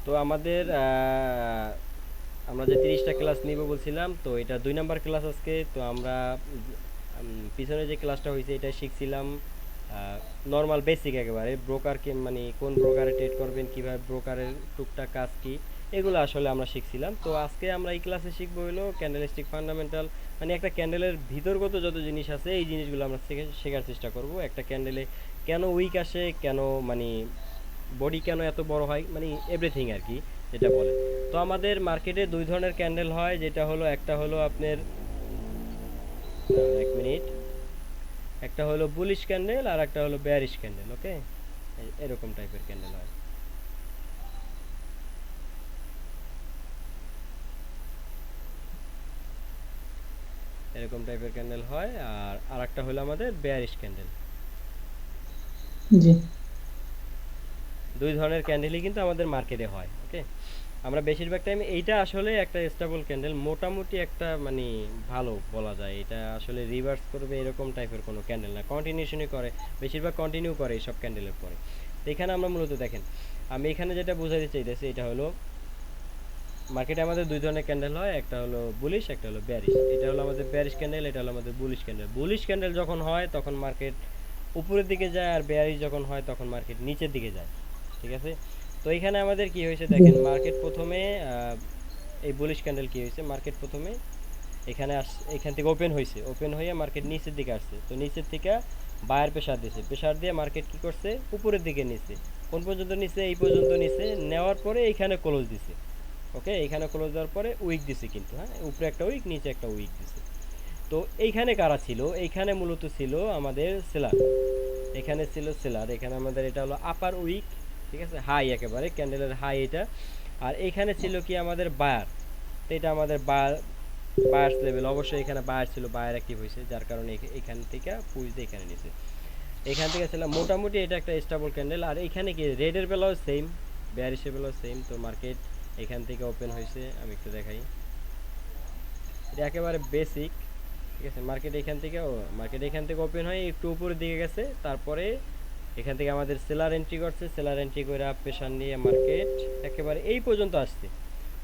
তো আমাদের আমরা যে 30টা ক্লাস নিব বলছিলাম, তো এটা 2 নাম্বার ক্লাস আজকে। তো আমরা পিছনে যে ক্লাসটা হয়েছে এটা শিখছিলাম নর্মাল বেসিক একেবারে ব্রোকারকে, মানে কোন ব্রোকারে ট্রেড করবেন, কিভাবে ব্রোকারের টুকটাক কাজ কি, এগুলো আসলে আমরা শিখছিলাম। তো আজকে আমরা এই ক্লাসে শিখবো হলো ক্যান্ডেলস্টিক ফান্ডামেন্টাল, মানে একটা ক্যান্ডেলের ভিতরগত যত জিনিস আছে এই জিনিসগুলো আমরা শেখার চেষ্টা করব। একটা ক্যান্ডেলে কেন উইক আসে, কেন মানে বডি কেন এত বড় হয়, মানে এভরিথিং আর কি যেটা বলে। তো আমাদের মার্কেটে 2 ধরনের ক্যান্ডেল হয়, যেটা হলো একটা হলো আপনার 1 মিনিট, একটা হলো বুলিশ ক্যান্ডেল আর একটা হলো বেয়ারিশ ক্যান্ডেল। ওকে, এরকম টাইপের ক্যান্ডেল হয়। এরকম টাইপের ক্যান্ডেল হয়। আর আরেকটা হলো আমাদের বেয়ারিশ ক্যান্ডেল। জি। 2 ধরনের ক্যান্ডেলই কিন্তু আমাদের মার্কেটে হয়। ওকে, আমরা বেশিরভাগ টাইম এইটা আসলে একটা স্টেবল ক্যান্ডেল, মোটামুটি একটা মানে ভালো বলা যায়। এটা আসলে রিভার্স করবে এরকম টাইপের কোনো ক্যান্ডেল না, কন্টিনিউশনই করে, বেশিরভাগ কন্টিনিউ করে এইসব ক্যান্ডেলের পরে। তো এখানে আমরা মূলত দেখেন, আমি এখানে যেটা বোঝাতে চাইতেছি এটা হলো মার্কেটে আমাদের 2 ধরনের ক্যান্ডেল হয়, একটা হলো বুলিশ, একটা হলো বেয়ারিশ। এটা হলো আমাদের বেয়ারিশ ক্যান্ডেল, এটা হলো আমাদের বুলিশ ক্যান্ডেল। বুলিশ ক্যান্ডেল যখন হয় তখন মার্কেট উপরের দিকে যায়, আর বেয়ারিশ যখন হয় তখন মার্কেট নিচের দিকে যায়। ঠিক আছে, তো এখানে আমাদের কি হয়েছে জি। দেখেন, মার্কেট প্রথমে এই বুলিশ ক্যান্ডেল কি হয়েছে, মার্কেট প্রথমে এখানে এখান থেকে ওপেন হয়েছে, ওপেন হয়ে মার্কেট নিচের দিকে আসছে। তো নিচের থেকে বায়ার প্রেশার দিয়েছে, প্রেশার দিয়ে মার্কেট কি করছে, উপরের দিকে নিচে, কোন পর্যন্ত নিচে, এই পর্যন্ত নিচে নেওয়ার পরে এইখানে ক্লোজ দিছে। ওকে, এইখানে ক্লোজ দেওয়ার পরে উইক দিছে, কিন্তু হ্যাঁ উপরে একটা উইক, নিচে একটা উইক দিছে। তো এইখানে কারা ছিল, এইখানে মূলত ছিল আমাদের সেলার। এখানে ছিল সেলার, এখানে আমাদের এটা হলো আপার উইক, ঠিক আছে, হাই একেবারে ক্যান্ডেলের হাই এটা। আর এইখানে ছিল কি আমাদের বায়ার। তো এটা আমাদের বায়ার্স লেভেল, অবশ্যই এখানে বায়ার ছিল, বায়ার অ্যাক্টিভ হয়েছে, যার কারণে এখান থেকে পুশ দিয়ে এখানে নিছে। এখান থেকে ছিল মোটামুটি এটা একটা স্টেবল ক্যান্ডেল। আর এখানে কি রেডের বেলাও সেম, বেয়ারিশের বেলাও সেম। তো মার্কেট এখান থেকে ওপেন হয়েছে, আমি একটু দেখাই, এটা একেবারে বেসিক। ঠিক আছে, মার্কেট এখান থেকে ওপেন হয়ে একটু উপরের দিকে গেছে, তারপরে এখান থেকে আমাদের সেলার এন্ট্রি করছে, সেলার এন্ট্রি করে প্রেশার নিয়ে মার্কেট একেবারে এই পর্যন্ত আসছে।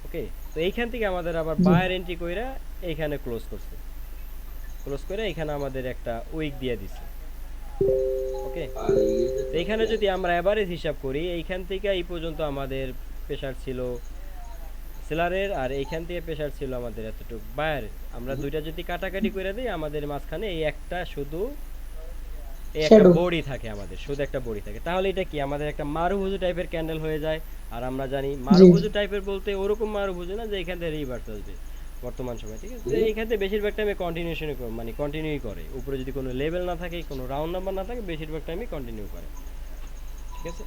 ওকে, তো এইখান থেকে আমাদের আবার জি। বায়ার এন্ট্রি কইরা এইখানে ক্লোজ করছে, ক্লোজ করে এখানে আমাদের একটা উইক দিয়ে দিছে। ওকে, তো এইখানে যদি আমরা এভারেজ হিসাব করি, এইখান থেকে এই পর্যন্ত আমাদের প্রেশার ছিল সেলারের, আর এইখান থেকে প্রেশার ছিল আমাদের এতটুকু বায়ারের। আমরা দুইটা যদি কাটাকাটি করে দিই, আমাদের মাঝখানে এই একটা শুধু এই একটা শ্যাডো। বডি থাকে, আমাদের শুধু একটা বডি থাকে। তাহলে এটা কি আমাদের একটা মারুভুজু টাইপের ক্যান্ডেল হয়ে যায়। আর আমরা জানি জি। মারুভুজু টাইপের বলতে ওরকম মারুভুজু না যে এখান থেকে রিভার্স আসবে বর্তমান সময়। ঠিক আছে, তো এইখান থেকে বেশিরভাগ টাইমে কন্টিনিউশন, মানে কন্টিনিউই করে, উপরে যদি কোনো লেভেল না থাকে, কোনো রাউন্ড নাম্বার না থাকে, বেশিরভাগ টাইমে কন্টিনিউ করে। ঠিক আছে,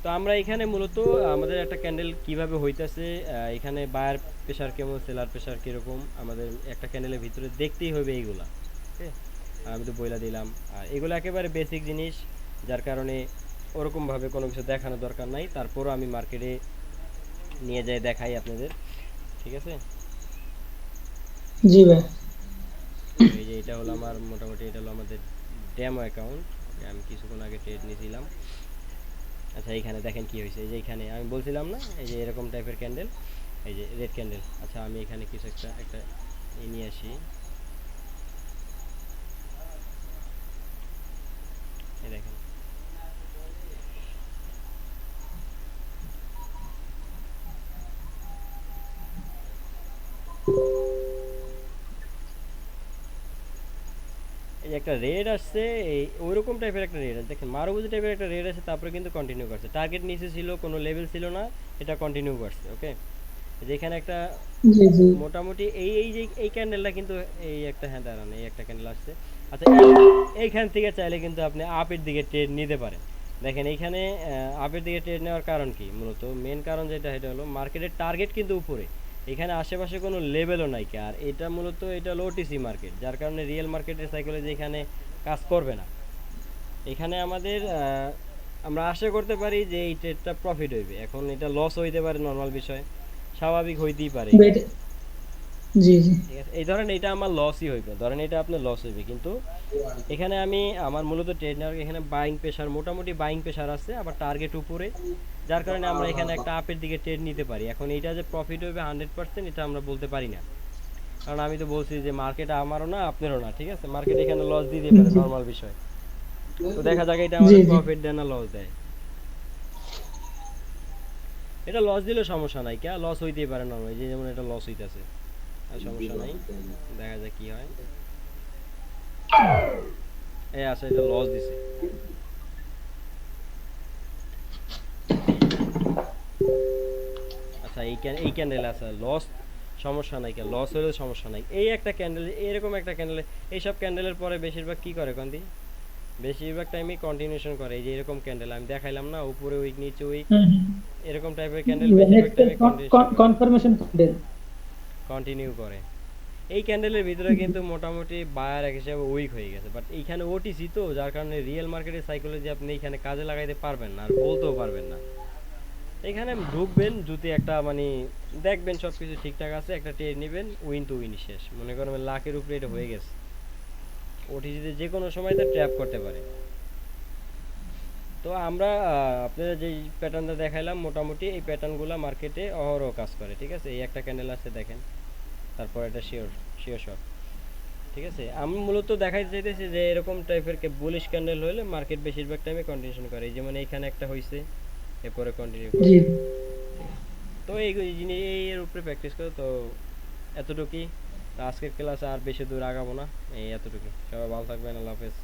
তো আমরা এখানে মূলত আমাদের একটা ক্যান্ডেল কিভাবে হইতেছে, এখানে বায়ার প্রেশার কেমন, সেলার প্রেশার কিরকম, আমাদের একটা ক্যান্ডেলের ভিতরে দেখতেই হবে এইগুলা। ওকে, আমি তো বইলা দিলাম। আর এগুলো একেবারে বেসিক জিনিস, যার কারণে ওরকমভাবে কোনো কিছু দেখানোর দরকার নাই। তারপরও আমি মার্কেটে নিয়ে যাই দেখাই আপনাদের। ঠিক আছে, জি ভাই। তো এই যে এটা হলো আমার মোটামুটি, এটা হলো আমাদের ডেমো অ্যাকাউন্ট। আমি কিছুক্ষণ আগে ট্রেড নিয়েছিলাম। আচ্ছা, এইখানে দেখেন কি হয়েছে, এই যে এখানে আমি বলছিলাম না, এই যে এরকম টাইপের ক্যান্ডেল, এই যে রেড ক্যান্ডেল। আচ্ছা, আমি এখানে কিছু একটা একটা নিয়ে আসি, এই দেখেন, এই যে একটা রেড আসছে, এই ওইরকম টাইপের একটা রেড আছে, দেখেন মারুবুজি টাইপের একটা রেড আছে, তারপরে কিন্তু কন্টিনিউ করছে, টার্গেট নিচে ছিল, কোনো লেভেল ছিল না, এটা কন্টিনিউ করছে। ওকে, যেখানে একটা জি। জি। মোটামুটি এই এই যে এই ক্যান্ডেলটা কিন্তু এই একটা, হ্যাঁ দাঁড়ান, এই একটা ক্যান্ডেল আসছে। আচ্ছা, এইখান থেকে চাইলে কিন্তু আপনি আপের দিকে ট্রেড নিতে পারেন। দেখেন এইখানে আপের দিকে ট্রেড নেওয়ার কারণ কি, মূলত মেন কারণ যেটা, এটা হলো মার্কেটের টার্গেট কিন্তু উপরে, এখানে আশেপাশে কোনো লেভেলও নাই কি। আর এটা মূলত এটা হলো ওটিসি মার্কেট, যার কারণে রিয়েল মার্কেটের সাইকোলজি এখানে কাজ করবে না। এখানে আমাদের আমরা আশা করতে পারি যে এই ট্রেডটা প্রফিট হইবে, এখন এটা লস হইতে পারে, নর্মাল বিষয়, স্বাভাবিক হইতেই পারে ভাই, এখানে। জি জি ঠিক আছে, এই ধরেন এটা আমার লসই হইবে, ধরেন এটা আপনার লস হইবে, কিন্তু এখানে আমি আমার মূলত ট্রেড নেওয়ার এখানে বাইং প্রেশার, মোটামুটি বাইং প্রেশার আছে, আবার টার্গেট উপরে, যার কারণে আমরা এখানে একটা আপের দিকে ট্রেড নিতে পারি। এখন এটা যে প্রফিট হবে 100% এটা আমরা বলতে পারি না, কারণ আমি তো বলছি যে মার্কেট আমারও না আপনারও না, ঠিক আছে, মার্কেট এখানে লস দিতে পারে, জি নর্মাল বিষয়। তো দেখা যাক এটা জি আমাদের জি প্রফিট দেয় না লস দেয়। এটা লস দিলে সমস্যা নাই, কে লস হইতেই পারে নর্মাল, যে যেমন এটা লস হইতেছে, আর সমস্যা নাই, দেখা যাক কি হয়। এই আচ্ছা, এটা লস দিছে। আচ্ছা এই ক্যান্ডেল আছে লস, সমস্যা নাই, লস হলেও সমস্যা নাই। এই একটা ক্যান্ডেল, এরকম একটা ক্যান্ডেল, এইসব ক্যান্ডেলের পরে বেশিরভাগ কি করে কন্দি, বেশিরভাগ টাইমই কন্টিনিউশন করে। এই যে এরকম ক্যান্ডেল আমি দেখাইলাম না, উপরে উইক নিচে উইক, হুম এরকম টাইপের ক্যান্ডেল হুম বেশিরভাগ নেক্সট টাইমে কন্টিনিউশন করে, কনফার্মেশন ক্যান্ডেল। কন্টিনিউ করে। এই ক্যান্ডেলের ভিতরে কিন্তু মোটামুটি বায়ার এক হিসাবে উইক হয়ে গেছে, বাট এইখানে ওটিসি তো, যার কারণে রিয়েল মার্কেটের সাইকোলজি আপনি এখানে কাজে লাগাইতে পারবেন না, আর বলতেও পারবেন না। এখানে ঢুকবেন যদি একটা মানে দেখবেন সব কিছু ঠিকঠাক আছে, একটা ট্রেড নেবেন, উইন টু উইন শেষ, মনে করেন লাখের উপরে এটা হয়ে গেছে। ওটিসিতে যে কোনো সময় তো ট্র্যাপ করতে পারে। তো আমরা আপনারা যেই প্যাটার্নটা দেখাইলাম, মোটামুটি এই প্যাটার্নগুলো মার্কেটে অহরহ কাজ করে, ঠিক আছে। এই একটা ক্যান্ডেল আছে দেখেন, তারপর এটা শিওর শিওর শট, ঠিক আছে। আমি মূলত দেখাইতে চাইতেছি যে এরকম টাইপের বুলিশ ক্যান্ডেল হলে মার্কেট বেশিরভাগ টাইমে কন্টিনিউশন করে, এই যেমন এইখানে একটা হইছে, এরপরে কন্টিনিউ জি করছে, ঠিক আছে। তো এই জিনিস এর উপরে প্র্যাকটিস করো তো, এতটুকুই। তো আজকের ক্লাসে আর বেশি দূর আগাবো না, এই এতটুকুই। সবাই ভালো থাকবেন, আল্লাহ হাফেজ।